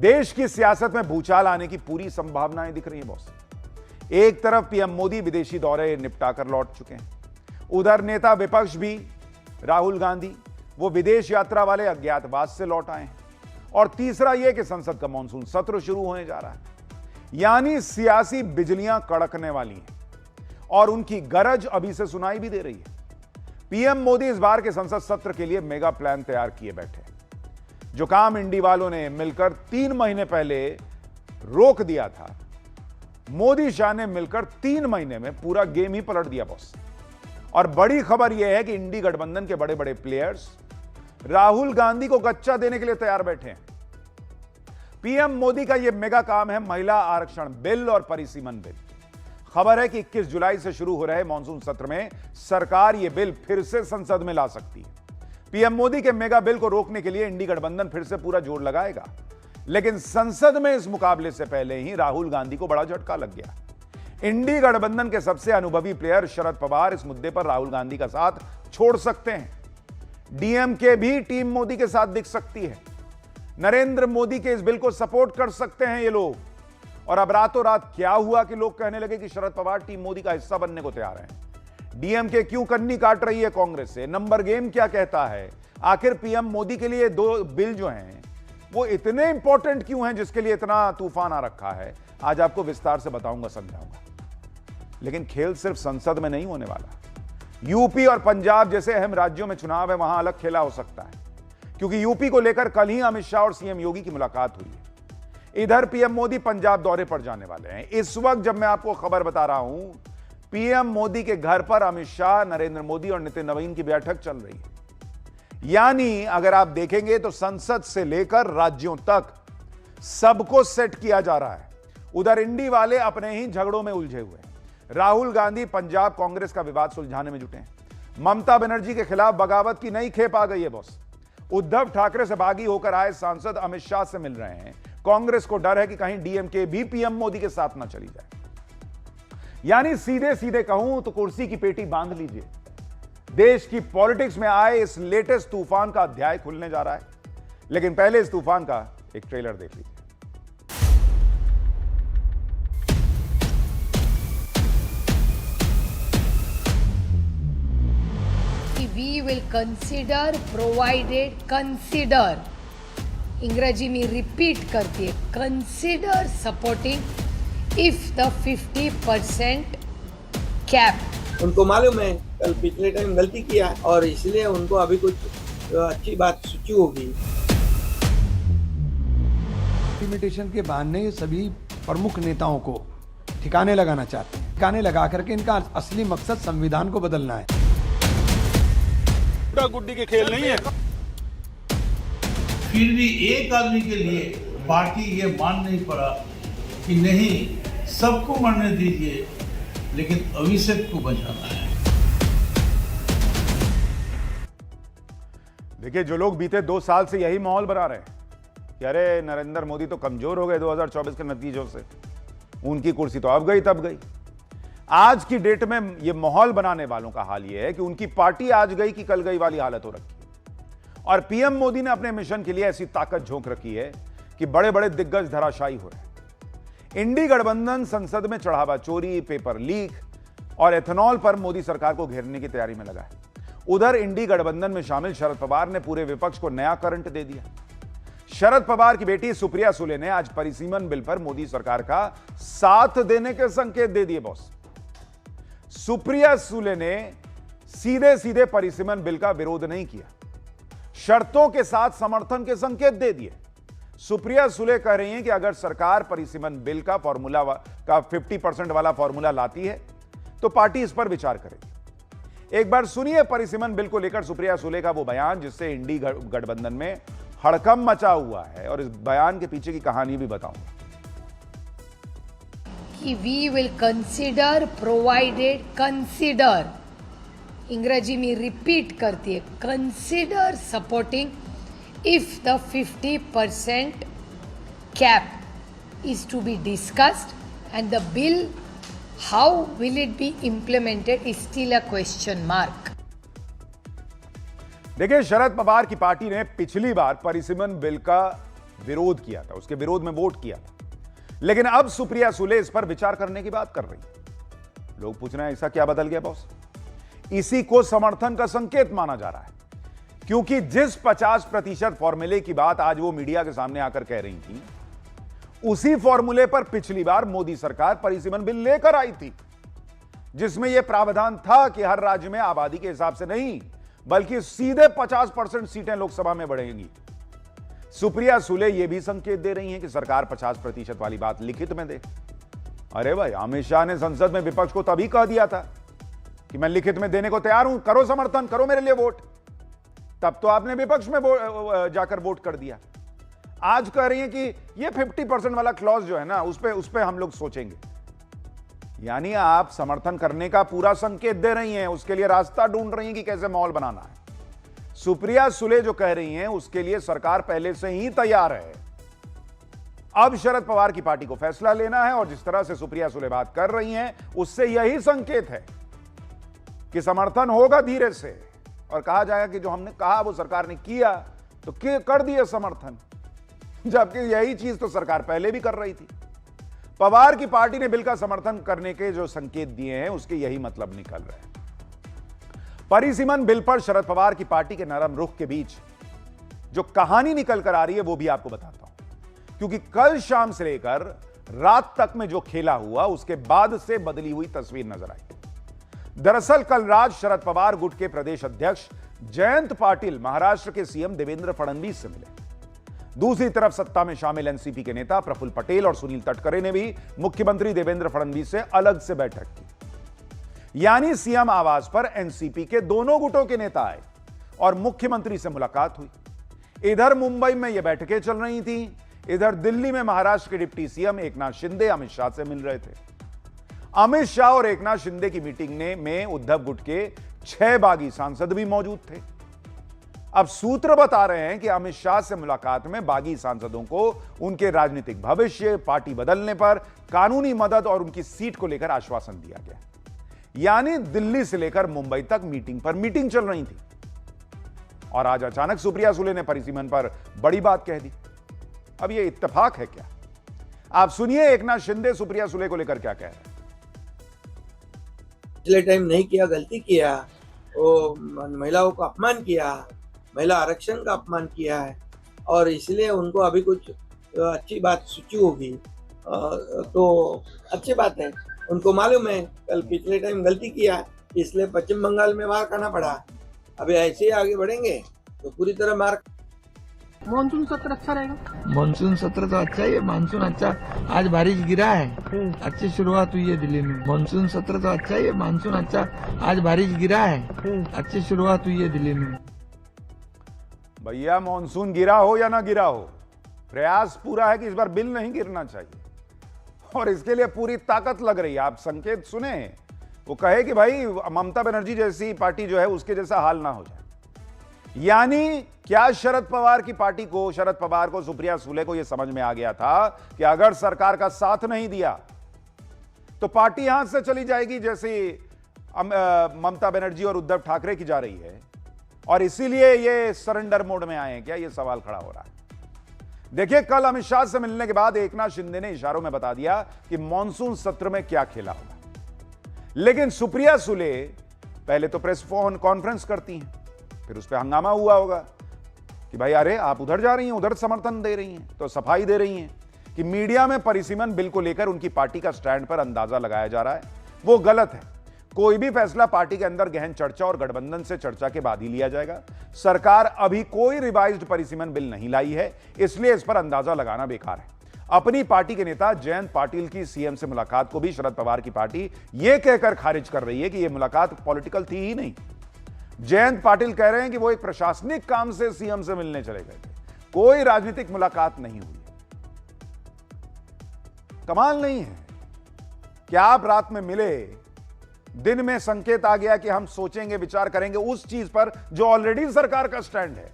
देश की सियासत में भूचाल आने की पूरी संभावनाएं दिख रही हैं बॉस। एक तरफ पीएम मोदी विदेशी दौरे निपटाकर लौट चुके हैं, उधर नेता विपक्ष भी राहुल गांधी वो विदेश यात्रा वाले अज्ञातवास से लौट आए हैं, और तीसरा यह कि संसद का मानसून सत्र शुरू होने जा रहा है। यानी सियासी बिजलियां कड़कने वाली हैं और उनकी गरज अभी से सुनाई भी दे रही है। पीएम मोदी इस बार के संसद सत्र के लिए मेगा प्लान तैयार किए बैठे हैं। जो काम इंडी वालों ने मिलकर 3 महीने पहले रोक दिया था, मोदी शाह ने मिलकर 3 महीने में पूरा गेम ही पलट दिया बॉस। और बड़ी खबर यह है कि इंडी गठबंधन के बड़े बड़े प्लेयर्स राहुल गांधी को गच्चा देने के लिए तैयार बैठे हैं। पीएम मोदी का यह मेगा काम है महिला आरक्षण बिल और परिसीमन बिल। खबर है कि 21 जुलाई से शुरू हो रहे मानसून सत्र में सरकार यह बिल फिर से संसद में ला सकती है। पीएम मोदी के मेगा बिल को रोकने के लिए इंडी गठबंधन फिर से पूरा जोर लगाएगा, लेकिन संसद में इस मुकाबले से पहले ही राहुल गांधी को बड़ा झटका लग गया। इंडी गठबंधन के सबसे अनुभवी प्लेयर शरद पवार इस मुद्दे पर राहुल गांधी का साथ छोड़ सकते हैं। डीएमके भी टीम मोदी के साथ दिख सकती है। नरेंद्र मोदी के इस बिल को सपोर्ट कर सकते हैं ये लोग। और अब रातों रात क्या हुआ कि लोग कहने लगे कि शरद पवार टीम मोदी का हिस्सा बनने को तैयार हैं। डीएमके क्यों कन्नी काट रही है कांग्रेस से? नंबर गेम क्या कहता है? आखिर पीएम मोदी के लिए 2 बिल जो हैं वो इतने इंपॉर्टेंट क्यों हैं जिसके लिए इतना तूफान आ रखा है? आज आपको विस्तार से बताऊंगा, समझाऊंगा। लेकिन खेल सिर्फ संसद में नहीं होने वाला। यूपी और पंजाब जैसे अहम राज्यों में चुनाव है, वहां अलग खेला हो सकता है, क्योंकि यूपी को लेकर कल ही अमित शाह और सीएम योगी की मुलाकात हुई है। इधर पीएम मोदी पंजाब दौरे पर जाने वाले हैं। इस वक्त जब मैं आपको खबर बता रहा हूं, पीएम मोदी के घर पर अमित शाह, नरेंद्र मोदी और नितिन नवीन की बैठक चल रही है। यानी अगर आप देखेंगे तो संसद से लेकर राज्यों तक सबको सेट किया जा रहा है। उधर इंडी वाले अपने ही झगड़ों में उलझे हुए हैं। राहुल गांधी पंजाब कांग्रेस का विवाद सुलझाने में जुटे हैं। ममता बनर्जी के खिलाफ बगावत की नई खेप आ गई है बॉस। उद्धव ठाकरे से बागी होकर आए सांसद अमित शाह से मिल रहे हैं। कांग्रेस को डर है कि कहीं डीएमके भी पीएम मोदी के साथ ना चली जाए। यानी सीधे सीधे कहूं तो कुर्सी की पेटी बांध लीजिए। देश की पॉलिटिक्स में आए इस लेटेस्ट तूफान का अध्याय खुलने जा रहा है। लेकिन पहले इस तूफान का एक ट्रेलर देख लीजिए। We will consider provided consider इंग्रजी में रिपीट करती है consider supporting if the 50% cap। उनको मालूम है कल पिछले टाइम गलती किया और इसलिए उनको अभी कुछ अच्छी बात सोची होगी। लिमिटेशन के बहाने ये सभी प्रमुख नेताओं को ठिकाने लगाना चाहते हैं। ठिकाने लगा करके इनका असली मकसद संविधान को बदलना है। गुड्डी के खेल नहीं है। फिर भी एक आदमी के लिए पार्टी ये मान नहीं पड़ा कि नहीं, सबको मरने दीजिए लेकिन अभिषेक को बचाना है। देखिए, जो लोग बीते 2 साल से यही माहौल बना रहे हैं कि अरे नरेंद्र मोदी तो कमजोर हो गए 2024 के नतीजों से, उनकी कुर्सी तो अब गई तब गई। आज की डेट में यह माहौल बनाने वालों का हाल यह है कि उनकी पार्टी आज गई कि कल गई वाली हालत हो रखी है। और पीएम मोदी ने अपने मिशन के लिए ऐसी ताकत झोंक रखी है कि बड़े बड़े दिग्गज धराशायी हो रहे हैं। इंडी गठबंधन संसद में चढ़ावा चोरी, पेपर लीक और एथेनॉल पर मोदी सरकार को घेरने की तैयारी में लगा है। उधर इंडी गठबंधन में शामिल शरद पवार ने पूरे विपक्ष को नया करंट दे दिया। शरद पवार की बेटी सुप्रिया सुले ने आज परिसीमन बिल पर मोदी सरकार का साथ देने के संकेत दे दिए बॉस। सुप्रिया सुले ने सीधे सीधे परिसीमन बिल का विरोध नहीं किया, शर्तों के साथ समर्थन के संकेत दे दिए। सुप्रिया सुले कह रही हैं कि अगर सरकार परिसीमन बिल का 50% वाला फॉर्मूला लाती है तो पार्टी इस पर विचार करेगी। एक बार सुनिए परिसीमन बिल को लेकर सुप्रिया सुले का वो बयान, जिससे इंडी गठबंधन में हड़कंप मचा हुआ है, और इस बयान के पीछे की कहानी भी बताऊंगा। कि we will consider provided consider इंग्रजी में रिपीट करती है consider supporting if the 50% cap is to be discussed and the bill how will it be implemented is still a question mark। देखिए, शरद पवार की पार्टी ने पिछली बार परिसीमन बिल का विरोध किया था, उसके विरोध में वोट किया था। लेकिन अब सुप्रिया सुले इस पर विचार करने की बात कर रही है। लोग पूछ रहे हैं ऐसा क्या बदल गया बॉस? इसी को समर्थन का संकेत माना जा रहा है, क्योंकि जिस 50% फॉर्मूले की बात आज वो मीडिया के सामने आकर कह रही थी, उसी फॉर्मूले पर पिछली बार मोदी सरकार परिसीमन बिल लेकर आई थी, जिसमें यह प्रावधान था कि हर राज्य में आबादी के हिसाब से नहीं, बल्कि सीधे 50% सीटें लोकसभा में बढ़ेंगी। सुप्रिया सुले यह भी संकेत दे रही हैं कि सरकार 50% वाली बात लिखित में दे। अरे भाई, अमित शाह ने संसद में विपक्ष को तभी कह दिया था कि मैं लिखित में देने को तैयार हूं, करो समर्थन, करो मेरे लिए वोट। तब तो आपने विपक्ष में जाकर वोट कर दिया। आज कह रही हैं कि ये 50% वाला क्लॉज जो है ना, उस पे हम लोग सोचेंगे। यानी आप समर्थन करने का पूरा संकेत दे रही हैं, उसके लिए रास्ता ढूंढ रही हैं कि कैसे माहौल बनाना है। सुप्रिया सुले जो कह रही हैं, उसके लिए सरकार पहले से ही तैयार है। अब शरद पवार की पार्टी को फैसला लेना है, और जिस तरह से सुप्रिया सुले बात कर रही हैं, उससे यही संकेत है कि समर्थन होगा धीरे से, और कहा जाएगा कि जो हमने कहा वो सरकार ने किया, तो कर दिए समर्थन, जबकि यही चीज तो सरकार पहले भी कर रही थी। पवार की पार्टी ने बिल का समर्थन करने के जो संकेत दिए हैं, उसके यही मतलब निकल रहे हैं। परिसीमन बिल पर शरद पवार की पार्टी के नरम रुख के बीच जो कहानी निकल कर आ रही है, वो भी आपको बताता हूं, क्योंकि कल शाम से लेकर रात तक में जो खेला हुआ, उसके बाद से बदली हुई तस्वीर नजर आई। दरअसल कल रात शरद पवार गुट के प्रदेश अध्यक्ष जयंत पाटिल महाराष्ट्र के सीएम देवेंद्र फडणवीस से मिले। दूसरी तरफ सत्ता में शामिल एनसीपी के नेता प्रफुल्ल पटेल और सुनील तटकरे ने भी मुख्यमंत्री देवेंद्र फडणवीस से अलग से बैठक की। यानी सीएम आवास पर एनसीपी के दोनों गुटों के नेता आए और मुख्यमंत्री से मुलाकात हुई। इधर मुंबई में यह बैठकें चल रही थी, इधर दिल्ली में महाराष्ट्र के डिप्टी सीएम एकनाथ शिंदे अमित शाह से मिल रहे थे। अमित शाह और एकनाथ शिंदे की मीटिंग में उद्धव गुट के 6 बागी सांसद भी मौजूद थे। अब सूत्र बता रहे हैं कि अमित शाह से मुलाकात में बागी सांसदों को उनके राजनीतिक भविष्य, पार्टी बदलने पर कानूनी मदद और उनकी सीट को लेकर आश्वासन दिया गया। यानी दिल्ली से लेकर मुंबई तक मीटिंग पर मीटिंग चल रही थी, और आज अचानक सुप्रिया सुले ने परिसीमन पर बड़ी बात कह दी। अब यह इत्तेफाक है क्या? आप सुनिए एकनाथ शिंदे सुप्रिया सुले को लेकर क्या कह रहे हैं। पिछले टाइम नहीं किया, गलती किया, वो महिलाओं का अपमान किया, महिला आरक्षण का अपमान किया है, और इसलिए उनको अभी कुछ अच्छी बात सूची होगी, तो अच्छी बात है। उनको मालूम है कल पिछले टाइम गलती किया है, इसलिए पश्चिम बंगाल में मार खाना पड़ा। अभी ऐसे ही आगे बढ़ेंगे तो पूरी तरह मार। मानसून सत्र अच्छा रहेगा। मानसून सत्र तो अच्छा ही है, मानसून अच्छा। आज बारिश गिरा है, अच्छी शुरुआत हुई है दिल्ली में। मानसून सत्र तो अच्छा ही है, मानसून अच्छा। आज बारिश गिरा है, अच्छी शुरुआत हुई है दिल्ली में। भैया, मानसून गिरा हो या ना गिरा हो, प्रयास पूरा है कि इस बार बिल नहीं गिरना चाहिए, और इसके लिए पूरी ताकत लग रही है। आप संकेत सुने, वो कहे कि भाई ममता बनर्जी जैसी पार्टी जो है उसके जैसा हाल ना हो जाए। यानी क्या शरद पवार की पार्टी को, शरद पवार को, सुप्रिया सुले को यह समझ में आ गया था कि अगर सरकार का साथ नहीं दिया तो पार्टी हाथ से चली जाएगी, जैसे ममता बनर्जी और उद्धव ठाकरे की जा रही है, और इसीलिए ये सरेंडर मोड में आए हैं क्या? ये सवाल खड़ा हो रहा है। देखिए, कल अमित शाह से मिलने के बाद एकनाथ शिंदे ने इशारों में बता दिया कि मॉनसून सत्र में क्या खेला होगा। लेकिन सुप्रिया सुले पहले तो प्रेस कॉन्फ्रेंस करती हैं, फिर उस पर हंगामा हुआ होगा कि भाई अरे आप उधर जा रही हैं, उधर समर्थन दे रही हैं, तो सफाई दे रही हैं कि मीडिया में परिसीमन बिल को लेकर उनकी पार्टी का स्टैंड पर अंदाजा लगाया जा रहा है, वो गलत है। कोई भी फैसला पार्टी के अंदर गहन चर्चा और गठबंधन से चर्चा के बाद ही लिया जाएगा। सरकार अभी कोई रिवाइज्ड परिसीमन बिल नहीं लाई है, इसलिए इस पर अंदाजा लगाना बेकार है। अपनी पार्टी के नेता जयंत पाटिल की सीएम से मुलाकात को भी शरद पवार की पार्टी यह कहकर खारिज कर रही है कि यह मुलाकात पॉलिटिकल थी ही नहीं। जयंत पाटिल कह रहे हैं कि वो एक प्रशासनिक काम से सीएम से मिलने चले गए थे, कोई राजनीतिक मुलाकात नहीं हुई। कमाल नहीं है क्या? आप रात में मिले, दिन में संकेत आ गया कि हम सोचेंगे, विचार करेंगे उस चीज पर जो ऑलरेडी सरकार का स्टैंड है।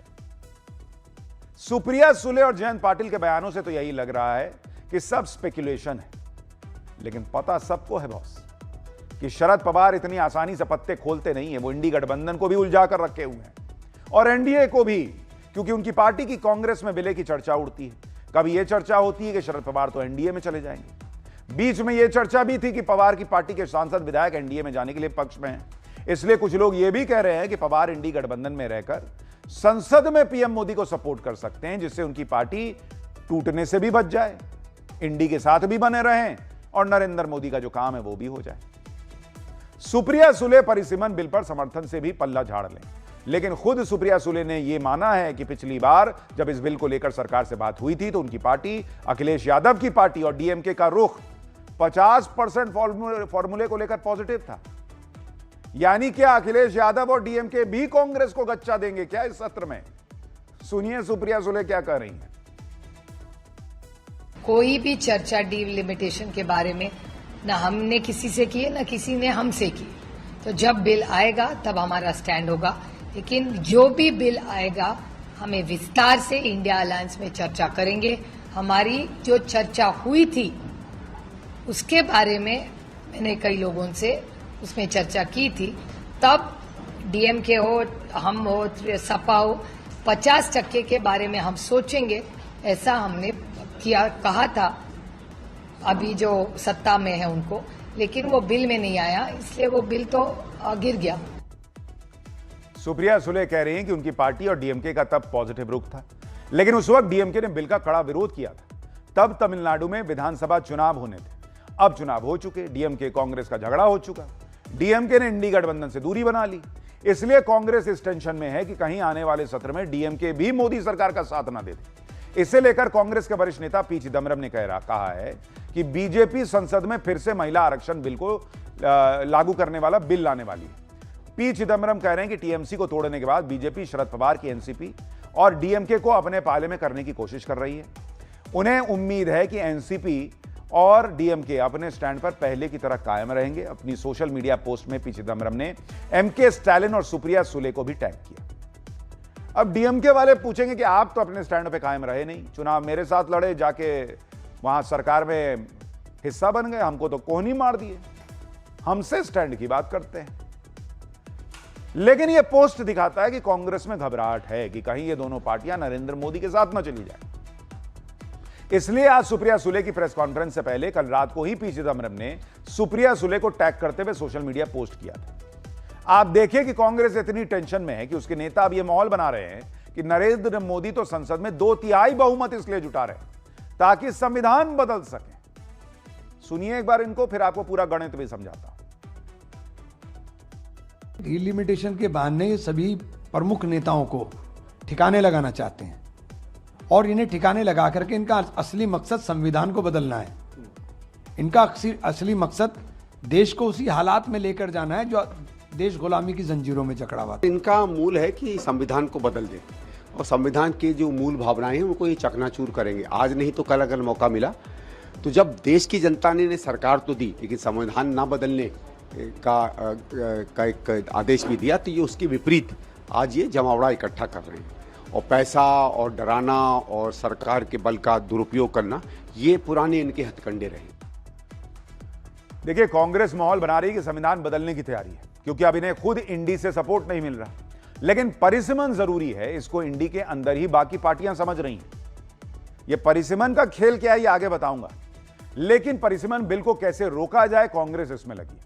सुप्रिया सुले और जयंत पाटिल के बयानों से तो यही लग रहा है कि सब स्पेकुलेशन है, लेकिन पता सबको है बॉस कि शरद पवार इतनी आसानी से पत्ते खोलते नहीं है। वो इंडी गठबंधन को भी उलझा कर रखे हुए हैं और एनडीए को भी, क्योंकि उनकी पार्टी की कांग्रेस में विलय की चर्चा उड़ती है। कभी यह चर्चा होती है कि शरद पवार तो एनडीए में चले जाएंगे। बीच में यह चर्चा भी थी कि पवार की पार्टी के सांसद विधायक एनडीए में जाने के लिए पक्ष में हैं। इसलिए कुछ लोग यह भी कह रहे हैं कि पवार इंडी गठबंधन में रहकर संसद में पीएम मोदी को सपोर्ट कर सकते हैं, जिससे उनकी पार्टी टूटने से भी बच जाए, इंडी के साथ भी बने रहें और नरेंद्र मोदी का जो काम है वो भी हो जाए। सुप्रिया सुले परिसीमन बिल पर समर्थन से भी पल्ला झाड़ लें, लेकिन खुद सुप्रिया सुले ने यह माना है कि पिछली बार जब इस बिल को लेकर सरकार से बात हुई थी तो उनकी पार्टी, अखिलेश यादव की पार्टी और डीएमके का रुख 50% फॉर्मूले को लेकर पॉजिटिव था। यानी क्या अखिलेश यादव और डीएमके भी कांग्रेस को गच्चा देंगे क्या इस सत्र में? सुनिए सुप्रिया सुले क्या कह रही हैं। कोई भी चर्चा डिलिमिटेशन के बारे में ना हमने किसी से की है ना किसी ने हमसे की। तो जब बिल आएगा तब हमारा स्टैंड होगा, लेकिन जो भी बिल आएगा हमें विस्तार से इंडिया अलायंस में चर्चा करेंगे। हमारी जो चर्चा हुई थी उसके बारे में मैंने कई लोगों से उसमें चर्चा की थी। तब डीएमके हो, हम हो, सपा हो, 50% के बारे में हम सोचेंगे, ऐसा हमने कहा था अभी जो सत्ता में है उनको, लेकिन वो बिल में नहीं आया, इसलिए वो बिल तो गिर गया। सुप्रिया सुले कह रही हैं कि उनकी पार्टी और डीएमके का तब पॉजिटिव रुख था, लेकिन उस वक्त डीएमके ने बिल का कड़ा विरोध किया था। तब तमिलनाडु में विधानसभा चुनाव होने थे, अब चुनाव हो चुके, डीएमके कांग्रेस का झगड़ा हो चुका, डीएमके ने इंडी गठबंधन से दूरी बना ली। इसलिए कांग्रेस इस टेंशन में है कि कहीं आने वाले सत्र में डीएमके भी मोदी सरकार का साथ ना दे दे। इसे लेकर कांग्रेस के वरिष्ठ नेता पी चिदम्बरम ने कहा है कि बीजेपी संसद में फिर से महिला आरक्षण बिल को लागू करने वाला बिल लाने वाली है। पी चिदम्बरम कह रहे हैं कि टीएमसी को तोड़ने के बाद बीजेपी शरद पवार की एनसीपी और डीएमके को अपने पाले में करने की कोशिश कर रही है। उन्हें उम्मीद है कि एनसीपी और डीएमके अपने स्टैंड पर पहले की तरह कायम रहेंगे। अपनी सोशल मीडिया पोस्ट में पी चिदम्बरम ने एमके स्टालिन और सुप्रिया सुले को भी टैग किया। अब डीएमके वाले पूछेंगे कि आप तो अपने स्टैंड पे कायम रहे नहीं, चुनाव मेरे साथ लड़े, जाके वहां सरकार में हिस्सा बन गए, हमको तो कोहनी मार दिए, हमसे स्टैंड की बात करते हैं। लेकिन यह पोस्ट दिखाता है कि कांग्रेस में घबराहट है कि कहीं ये दोनों पार्टियां नरेंद्र मोदी के साथ न चली जाए। इसलिए आज सुप्रिया सुले की प्रेस कॉन्फ्रेंस से पहले कल रात को ही पी चिदम्बरम ने सुप्रिया सुले को टैग करते हुए सोशल मीडिया पोस्ट किया था। आप देखिए कि कांग्रेस इतनी टेंशन में है कि उसके नेता अब यह माहौल बना रहे हैं कि नरेंद्र मोदी तो संसद में 2/3 बहुमत इसलिए जुटा रहे ताकि संविधान बदल सके। सुनिए एक बार इनको, फिर आपको पूरा गणित भी समझाता हूं। डिलिमिटेशन के बहाने ये सभी प्रमुख नेताओं को ठिकाने लगाना चाहते हैं और इन्हें ठिकाने लगा करके इनका असली मकसद संविधान को बदलना है। इनका असली मकसद देश को उसी हालात में लेकर जाना है जो देश गुलामी की जंजीरों में जकड़ा हुआ। इनका मूल है कि संविधान को बदल दें और संविधान की जो मूल भावनाएं हैं उनको ये चकनाचूर करेंगे। आज नहीं तो कल अगर मौका मिला तो जब देश की जनता ने सरकार तो दी लेकिन संविधान ना बदलने का एक आदेश भी दिया, तो ये उसके विपरीत आज ये जमावड़ा इकट्ठा कर रहे हैं और पैसा और डराना और सरकार के बल का दुरुपयोग करना, ये पुराने इनके हथकंडे रहे। देखिए, कांग्रेस माहौल बना रही है कि संविधान बदलने की तैयारी है, क्योंकि अब इन्हें खुद इंडी से सपोर्ट नहीं मिल रहा। लेकिन परिसीमन जरूरी है, इसको इंडी के अंदर ही बाकी पार्टियां समझ रही हैं। यह परिसीमन का खेल क्या है ये आगे बताऊंगा, लेकिन परिसीमन बिल को कैसे रोका जाए कांग्रेस इसमें लगी है।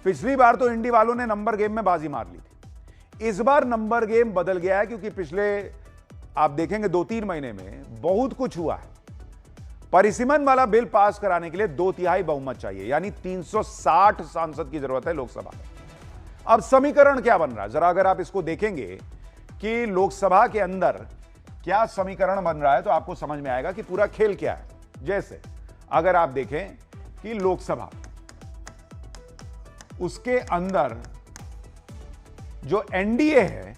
पिछली बार तो इंडी वालों ने नंबर गेम में बाजी मार ली थी, इस बार नंबर गेम बदल गया है, क्योंकि पिछले आप देखेंगे 2-3 महीने में बहुत कुछ हुआ है। परिसीमन वाला बिल पास कराने के लिए 2/3 बहुमत चाहिए, यानी 360 सांसद की जरूरत है लोकसभा में। अब समीकरण क्या बन रहा है, जरा अगर आप इसको देखेंगे कि लोकसभा के अंदर क्या समीकरण बन रहा है तो आपको समझ में आएगा कि पूरा खेल क्या है। जैसे अगर आप देखें कि लोकसभा, उसके अंदर जो एनडीए है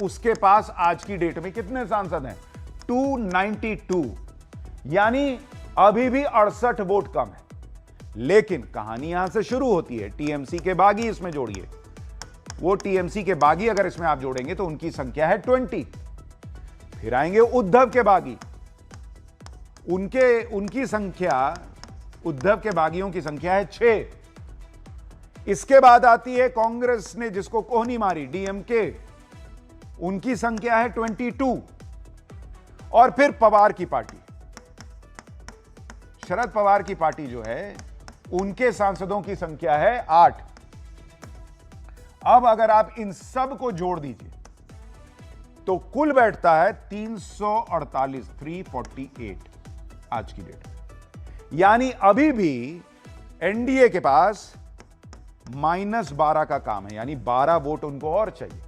उसके पास आज की डेट में कितने सांसद हैं? 292, यानी अभी भी 68 वोट कम है। लेकिन कहानी यहां से शुरू होती है, टीएमसी के बागी इसमें जोड़िए, वो टीएमसी के बागी अगर इसमें आप जोड़ेंगे तो उनकी संख्या है 20। फिर आएंगे उद्धव के बागी, उनकी संख्या, उद्धव के बागियों की संख्या है 6। इसके बाद आती है कांग्रेस ने जिसको कोहनी मारी, डीएमके, उनकी संख्या है 22। और फिर पवार की पार्टी, शरद पवार की पार्टी जो है उनके सांसदों की संख्या है 8। अब अगर आप इन सब को जोड़ दीजिए तो कुल बैठता है 348 आज की डेट में। यानी अभी भी एनडीए के पास -12 का काम है, यानी 12 वोट उनको और चाहिए।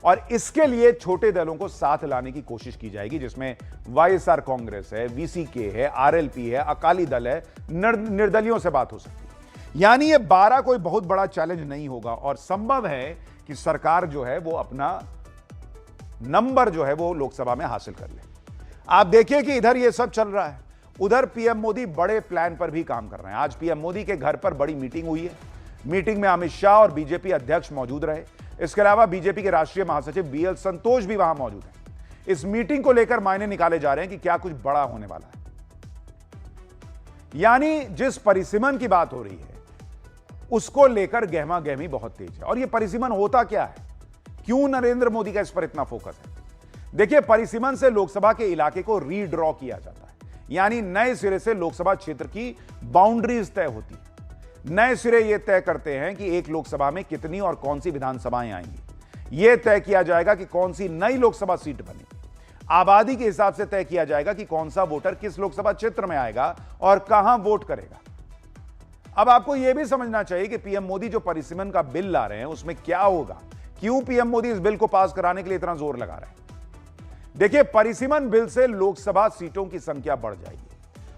और इसके लिए छोटे दलों को साथ लाने की कोशिश की जाएगी, जिसमें वाईएसआर कांग्रेस है, वीसीके है, आरएलपी है, अकाली दल है, निर्दलियों से बात हो सकती है। यानी ये 12 कोई बहुत बड़ा चैलेंज नहीं होगा और संभव है कि सरकार जो है वो अपना नंबर जो है वो लोकसभा में हासिल कर ले। आप देखिए कि इधर ये सब चल रहा है, उधर पीएम मोदी बड़े प्लान पर भी काम कर रहे हैं। आज पीएम मोदी के घर पर बड़ी मीटिंग हुई है। मीटिंग में अमित शाह और बीजेपी अध्यक्ष मौजूद रहे। इसके अलावा बीजेपी के राष्ट्रीय महासचिव बीएल संतोष भी वहां मौजूद हैं। इस मीटिंग को लेकर मायने निकाले जा रहे हैं कि क्या कुछ बड़ा होने वाला है। यानी जिस परिसीमन की बात हो रही है उसको लेकर गहमा गहमी बहुत तेज है। और यह परिसीमन होता क्या है, क्यों नरेंद्र मोदी का इस पर इतना फोकस है? देखिए, परिसीमन से लोकसभा के इलाके को रीड्रॉ किया जाता है, यानी नए सिरे से लोकसभा क्षेत्र की बाउंड्रीज तय होती है। नए सिरे यह तय करते हैं कि एक लोकसभा में कितनी और कौन सी विधानसभाएं आएंगी। यह तय किया जाएगा कि कौन सी नई लोकसभा सीट बनेगी। आबादी के हिसाब से तय किया जाएगा कि कौन सा वोटर किस लोकसभा क्षेत्र में आएगा और कहां वोट करेगा। अब आपको यह भी समझना चाहिए कि पीएम मोदी जो परिसीमन का बिल ला रहे हैं उसमें क्या होगा, क्यों पीएम मोदी इस बिल को पास कराने के लिए इतना जोर लगा रहे हैं। देखिए, परिसीमन बिल से लोकसभा सीटों की संख्या बढ़ जाएगी।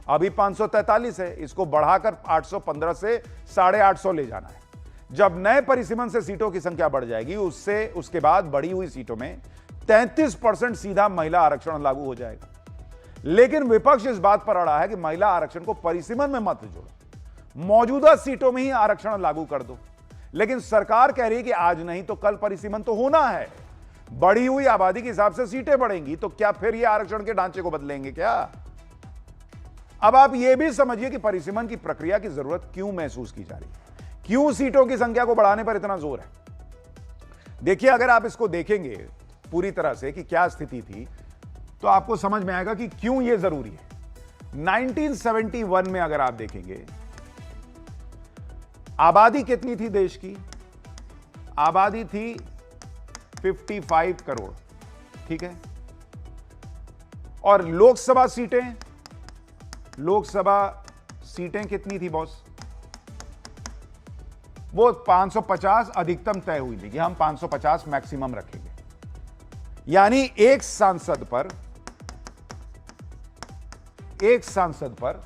अभी 543 है, इसको बढ़ाकर 815 से 850 ले जाना है। जब नए परिसीमन से सीटों की संख्या बढ़ जाएगी, उसके बाद बढ़ी हुई सीटों में 33% सीधा महिला आरक्षण लागू हो जाएगा। लेकिन विपक्ष इस बात पर अड़ा है कि महिला आरक्षण को परिसीमन में मत जोड़ो, मौजूदा सीटों में ही आरक्षण लागू कर दो। लेकिन सरकार कह रही है कि आज नहीं तो कल परिसीमन तो होना है। बढ़ी हुई आबादी के हिसाब से सीटें बढ़ेंगी तो क्या फिर ये आरक्षण के ढांचे को बदलेंगे क्या? अब आप यह भी समझिए कि परिसीमन की प्रक्रिया की जरूरत क्यों महसूस की जा रही है, क्यों सीटों की संख्या को बढ़ाने पर इतना जोर है। देखिए, अगर आप इसको देखेंगे पूरी तरह से कि क्या स्थिति थी तो आपको समझ में आएगा कि क्यों यह जरूरी है। 1971 में अगर आप देखेंगे, आबादी कितनी थी देश की? आबादी थी 55 करोड़, ठीक है। और लोकसभा सीटें कितनी थी बॉस? वो 550 अधिकतम तय हुई थी कि हम 550 मैक्सिमम रखेंगे। यानी एक सांसद पर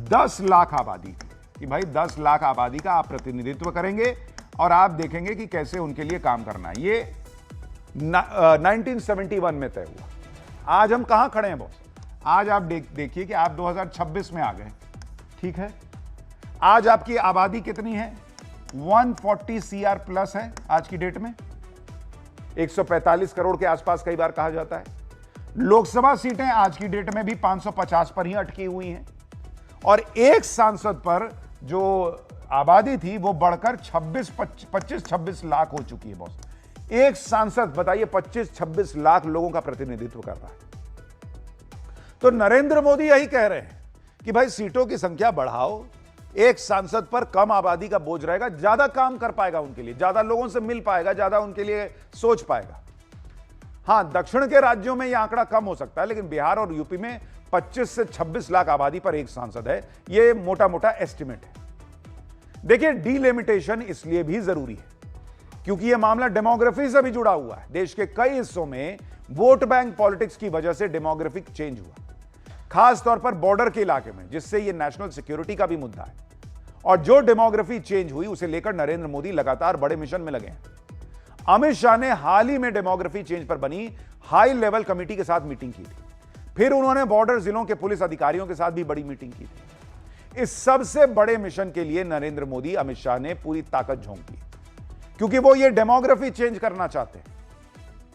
10 लाख आबादी थी कि भाई 10 लाख आबादी का आप प्रतिनिधित्व करेंगे और आप देखेंगे कि कैसे उनके लिए काम करना है। ये 1971 में तय हुआ। आज हम कहां खड़े हैं बॉस? आज आप देखिए कि आप 2026 में आ गए, ठीक है। आज आपकी आबादी कितनी है? 140 CR प्लस है आज की डेट में, 145 करोड़ के आसपास कई बार कहा जाता है। लोकसभा सीटें आज की डेट में भी 550 पर ही अटकी हुई हैं और एक सांसद पर जो आबादी थी वो बढ़कर 25-26 लाख हो चुकी है बॉस। एक सांसद बताइए 25-26 लाख लोगों का प्रतिनिधित्व कर रहा है। तो नरेंद्र मोदी यही कह रहे हैं कि भाई सीटों की संख्या बढ़ाओ, एक सांसद पर कम आबादी का बोझ रहेगा, ज्यादा काम कर पाएगा उनके लिए, ज्यादा लोगों से मिल पाएगा, ज्यादा उनके लिए सोच पाएगा। हां, दक्षिण के राज्यों में यह आंकड़ा कम हो सकता है, लेकिन बिहार और यूपी में 25 से 26 लाख आबादी पर एक सांसद है। यह मोटा मोटा एस्टिमेट है। देखिए, डीलिमिटेशन इसलिए भी जरूरी है क्योंकि यह मामला डेमोग्राफी से भी जुड़ा हुआ है। देश के कई हिस्सों में वोट बैंक पॉलिटिक्स की वजह से डेमोग्राफिक चेंज हुआ, खास तौर पर बॉर्डर के इलाके में, जिससे यह नेशनल सिक्योरिटी का भी मुद्दा है। और जो डेमोग्राफी चेंज हुई उसे लेकर नरेंद्र मोदी लगातार बड़े मिशन में लगे हैं। अमित शाह ने हाल ही में डेमोग्राफी चेंज पर बनी हाई लेवल कमेटी के साथ मीटिंग की थी। फिर उन्होंने बॉर्डर जिलों के पुलिस अधिकारियों के साथ भी बड़ी मीटिंग की थी। इस सबसे बड़े मिशन के लिए नरेंद्र मोदी, अमित शाह ने पूरी ताकत झोंक दी क्योंकि वो ये डेमोग्राफी चेंज करना चाहते हैं।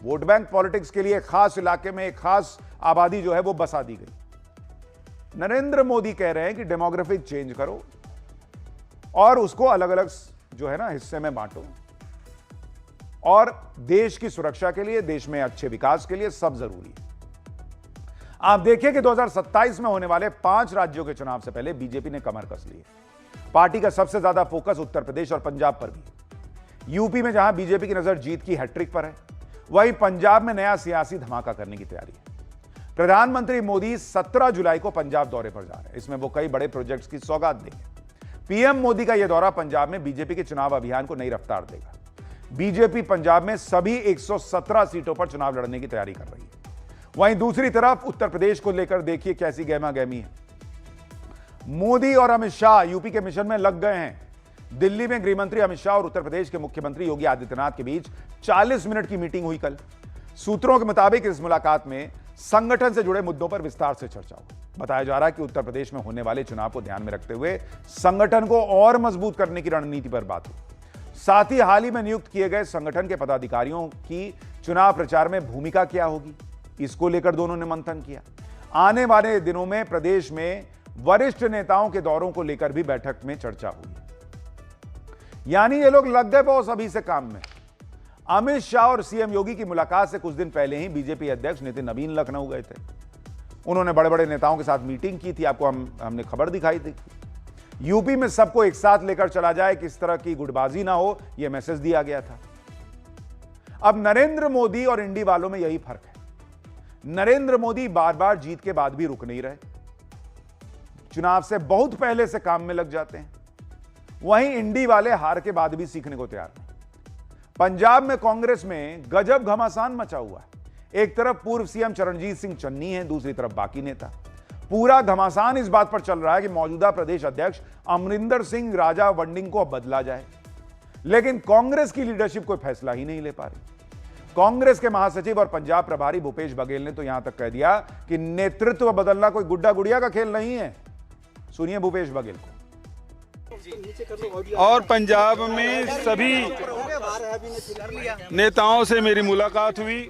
वोट बैंक पॉलिटिक्स के लिए खास इलाके में एक खास आबादी जो है वो बसा दी गई। नरेंद्र मोदी कह रहे हैं कि डेमोग्राफी चेंज करो और उसको अलग अलग जो है ना हिस्से में बांटो, और देश की सुरक्षा के लिए, देश में अच्छे विकास के लिए सब जरूरी है। आप देखिए कि 2027 में होने वाले 5 राज्यों के चुनाव से पहले बीजेपी ने कमर कस ली है। पार्टी का सबसे ज्यादा फोकस उत्तर प्रदेश और पंजाब पर भी है। यूपी में जहां बीजेपी की नजर जीत की हैट्रिक पर है, वहीं पंजाब में नया सियासी धमाका करने की तैयारी है। प्रधानमंत्री मोदी 17 जुलाई को पंजाब दौरे पर जा रहे हैं। इसमें वो कई बड़े प्रोजेक्ट्स की सौगात देंगे। पीएम मोदी का यह दौरा पंजाब में बीजेपी के चुनाव अभियान को नई रफ्तार देगा। बीजेपी पंजाब में सभी 117 सीटों पर चुनाव लड़ने की तैयारी कर रही है। वहीं दूसरी तरफ उत्तर प्रदेश को लेकर देखिए कैसी गहमा गहमी है। मोदी और अमित शाह यूपी के मिशन में लग गए हैं। दिल्ली में गृहमंत्री अमित शाह और उत्तर प्रदेश के मुख्यमंत्री योगी आदित्यनाथ के बीच 40 मिनट की मीटिंग हुई कल। सूत्रों के मुताबिक इस मुलाकात में संगठन से जुड़े मुद्दों पर विस्तार से चर्चा हुई। बताया जा रहा है कि उत्तर प्रदेश में होने वाले चुनाव को ध्यान में रखते हुए संगठन को और मजबूत करने की रणनीति पर बात हुई। साथ ही हाल ही में नियुक्त किए गए संगठन के पदाधिकारियों की चुनाव प्रचार में भूमिका क्या होगी, इसको लेकर दोनों ने मंथन किया। आने वाले दिनों में प्रदेश में वरिष्ठ नेताओं के दौरों को लेकर भी बैठक में चर्चा हुई। यानी ये लोग लग गए बॉस अभी से काम में। अमित शाह और सीएम योगी की मुलाकात से कुछ दिन पहले ही बीजेपी अध्यक्ष नितिन नवीन लखनऊ गए थे। उन्होंने बड़े बड़े नेताओं के साथ मीटिंग की थी। आपको हमने खबर दिखाई थी। यूपी में सबको एक साथ लेकर चला जाए, किस तरह की गुटबाजी ना हो, यह मैसेज दिया गया था। अब नरेंद्र मोदी और इंडी वालों में यही फर्क है। नरेंद्र मोदी बार बार जीत के बाद भी रुक नहीं रहे, चुनाव से बहुत पहले से काम में लग जाते हैं। वहीं इंडी वाले हार के बाद भी सीखने को तैयार नहीं। पंजाब में कांग्रेस में गजब घमासान मचा हुआ है। एक तरफ पूर्व सीएम चरणजीत सिंह चन्नी है, दूसरी तरफ बाकी नेता। पूरा घमासान इस बात पर चल रहा है कि मौजूदा प्रदेश अध्यक्ष अमरिंदर सिंह राजा वंडिंग को अब बदला जाए, लेकिन कांग्रेस की लीडरशिप कोई फैसला ही नहीं ले पा रही। कांग्रेस के महासचिव और पंजाब प्रभारी भूपेश बघेल ने तो यहां तक कह दिया कि नेतृत्व बदलना कोई गुड्डा गुड़िया का खेल नहीं है। सुनिए भूपेश बघेल को। और पंजाब में सभी नेताओं से मेरी मुलाकात हुई।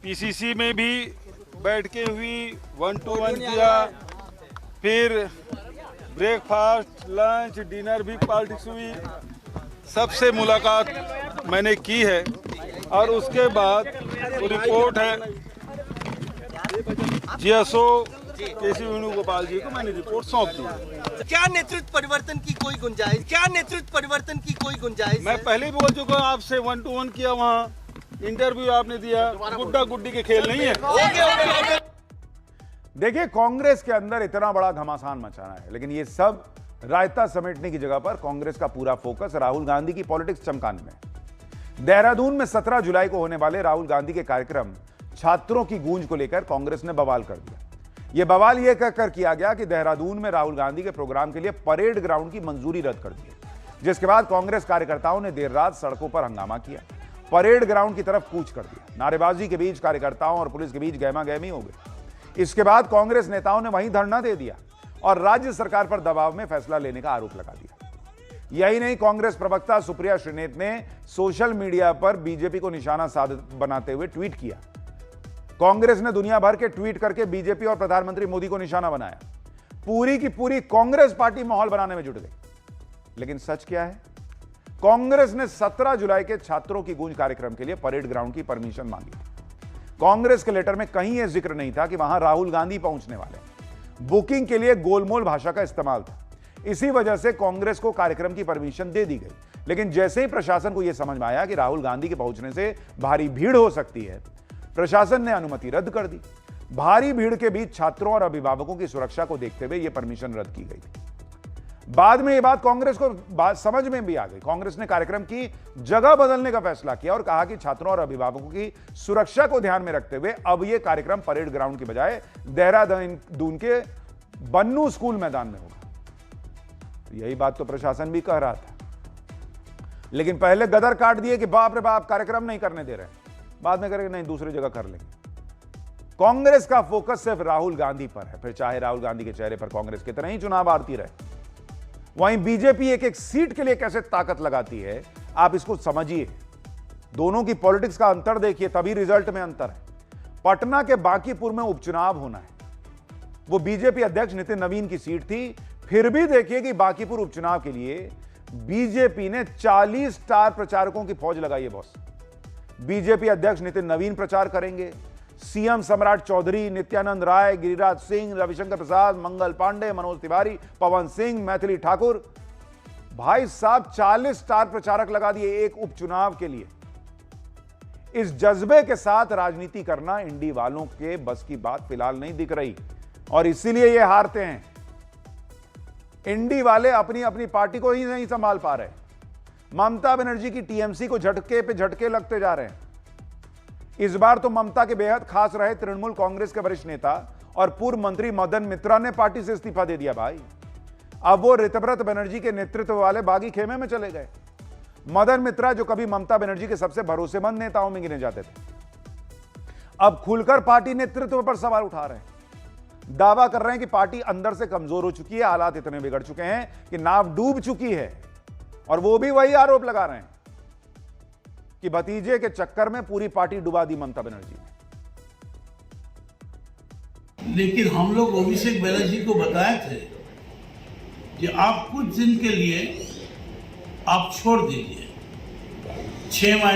पीसीसी में भी बैठ के हुई, 1-to-1 किया, फिर ब्रेकफास्ट, लंच, डिनर भी पॉलिटिक्स हुई। सबसे मुलाकात मैंने की है और उसके बाद वो रिपोर्ट है जीएसओ केसी वेणुगोपाल जी को मैंने रिपोर्ट सौंप दी। क्या नेतृत्व परिवर्तन की कोई गुंजाइश? क्या नेतृत्व परिवर्तन की कोई गुंजाइश? मैं पहले ही बोल चुका हूँ आपसे, 1-to-1 किया, वहाँ इंटरव्यू आपने दिया, गुड्डा गुड्डी के खेल नहीं है। देखिए कांग्रेस के अंदर इतना बड़ा घमासान मचाना है, लेकिन ये सब रायता समेटने की जगह पर कांग्रेस का पूरा फोकस राहुल गांधी की पॉलिटिक्स चमकाने में है। देहरादून में 17 जुलाई को होने वाले राहुल गांधी के कार्यक्रम छात्रों की गूंज को लेकर कांग्रेस ने बवाल कर दिया। यह बवाल यह कहकर किया गया कि देहरादून में राहुल गांधी के प्रोग्राम के लिए परेड ग्राउंड की मंजूरी रद्द कर दी, जिसके बाद कांग्रेस कार्यकर्ताओं ने देर रात सड़कों पर हंगामा किया, परेड ग्राउंड की तरफ कूच कर दिया। नारेबाजी के बीच कार्यकर्ताओं और पुलिस के बीच गहमा गहमी हो गई। इसके बाद कांग्रेस नेताओं ने वहीं धरना दे दिया और राज्य सरकार पर दबाव में फैसला लेने का आरोप लगा दिया। यही नहीं, कांग्रेस प्रवक्ता सुप्रिया श्रीनेत ने सोशल मीडिया पर बीजेपी को निशाना बनाते हुए ट्वीट किया। कांग्रेस ने दुनिया भर के ट्वीट करके बीजेपी और प्रधानमंत्री मोदी को निशाना बनाया। पूरी की पूरी कांग्रेस पार्टी माहौल बनाने में जुट गई। लेकिन सच क्या है? कांग्रेस ने 17 जुलाई के छात्रों की गूंज कार्यक्रम के लिए परेड ग्राउंड की परमिशन मांगी। कांग्रेस के लेटर में कहीं यह जिक्र नहीं था कि वहां राहुल गांधी पहुंचने वाले। बुकिंग के लिए गोलमोल भाषा का इस्तेमाल था। इसी वजह से कांग्रेस को कार्यक्रम की परमिशन दे दी गई। लेकिन जैसे ही प्रशासन को यह समझ में आया कि राहुल गांधी के पहुंचने से भारी भीड़ हो सकती है, प्रशासन ने अनुमति रद्द कर दी। भारी भीड़ के बीच छात्रों और अभिभावकों की सुरक्षा को देखते हुए यह परमिशन रद्द की गई। बाद में यह बात कांग्रेस को समझ में भी आ गई। कांग्रेस ने कार्यक्रम की जगह बदलने का फैसला किया और कहा कि छात्रों और अभिभावकों की सुरक्षा को ध्यान में रखते हुए अब यह कार्यक्रम परेड ग्राउंड की बजाय देहरादून के बन्नू स्कूल मैदान में होगा। यही बात तो प्रशासन भी कह रहा था, लेकिन पहले गदर काट दिए कि बाप रे बाप कार्यक्रम नहीं करने दे रहे, बाद में करेंगे नहीं, दूसरी जगह कर लेंगे। कांग्रेस का फोकस सिर्फ राहुल गांधी पर है, फिर चाहे राहुल गांधी के चेहरे पर कांग्रेस कितना ही चुनाव आरती रहे। वहीं बीजेपी एक एक सीट के लिए कैसे ताकत लगाती है, आप इसको समझिए। दोनों की पॉलिटिक्स का अंतर देखिए, तभी रिजल्ट में अंतर है। पटना के बांकीपुर में उपचुनाव होना है, वो बीजेपी अध्यक्ष नितिन नवीन की सीट थी। फिर भी देखिए कि बांकीपुर उपचुनाव के लिए बीजेपी ने 40 स्टार प्रचारकों की फौज लगाई है बॉस। बीजेपी अध्यक्ष नितिन नवीन प्रचार करेंगे, सीएम सम्राट चौधरी, नित्यानंद राय, गिरिराज सिंह, रविशंकर प्रसाद, मंगल पांडे, मनोज तिवारी, पवन सिंह, मैथिली ठाकुर। भाई साहब 40 स्टार प्रचारक लगा दिए एक उपचुनाव के लिए। इस जज्बे के साथ राजनीति करना इंडी वालों के बस की बात फिलहाल नहीं दिख रही और इसीलिए ये हारते हैं। इंडी वाले अपनी अपनी पार्टी को ही नहीं संभाल पा रहे। ममता बनर्जी की टीएमसी को झटके पे झटके लगते जा रहे हैं। इस बार तो ममता के बेहद खास रहे तृणमूल कांग्रेस के वरिष्ठ नेता और पूर्व मंत्री मदन मित्रा ने पार्टी से इस्तीफा दे दिया भाई। अब वो ऋतव्रत बनर्जी के नेतृत्व वाले बागी खेमे में चले गए। मदन मित्रा जो कभी ममता बनर्जी के सबसे भरोसेमंद नेताओं में गिने जाते थे, अब खुलकर पार्टी नेतृत्व पर सवाल उठा रहे हैं। दावा कर रहे हैं कि पार्टी अंदर से कमजोर हो चुकी है, हालात इतने बिगड़ चुके हैं कि नाव डूब चुकी है। और वो भी वही आरोप लगा रहे हैं कि भतीजे के चक्कर में पूरी पार्टी डुबा दी ममता बनर्जी ने। लेकिन हम लोग अभिषेक बनर्जी को बताए थे कि आप कुछ दिन के लिए आप छोड़ दीजिए, 6 महीने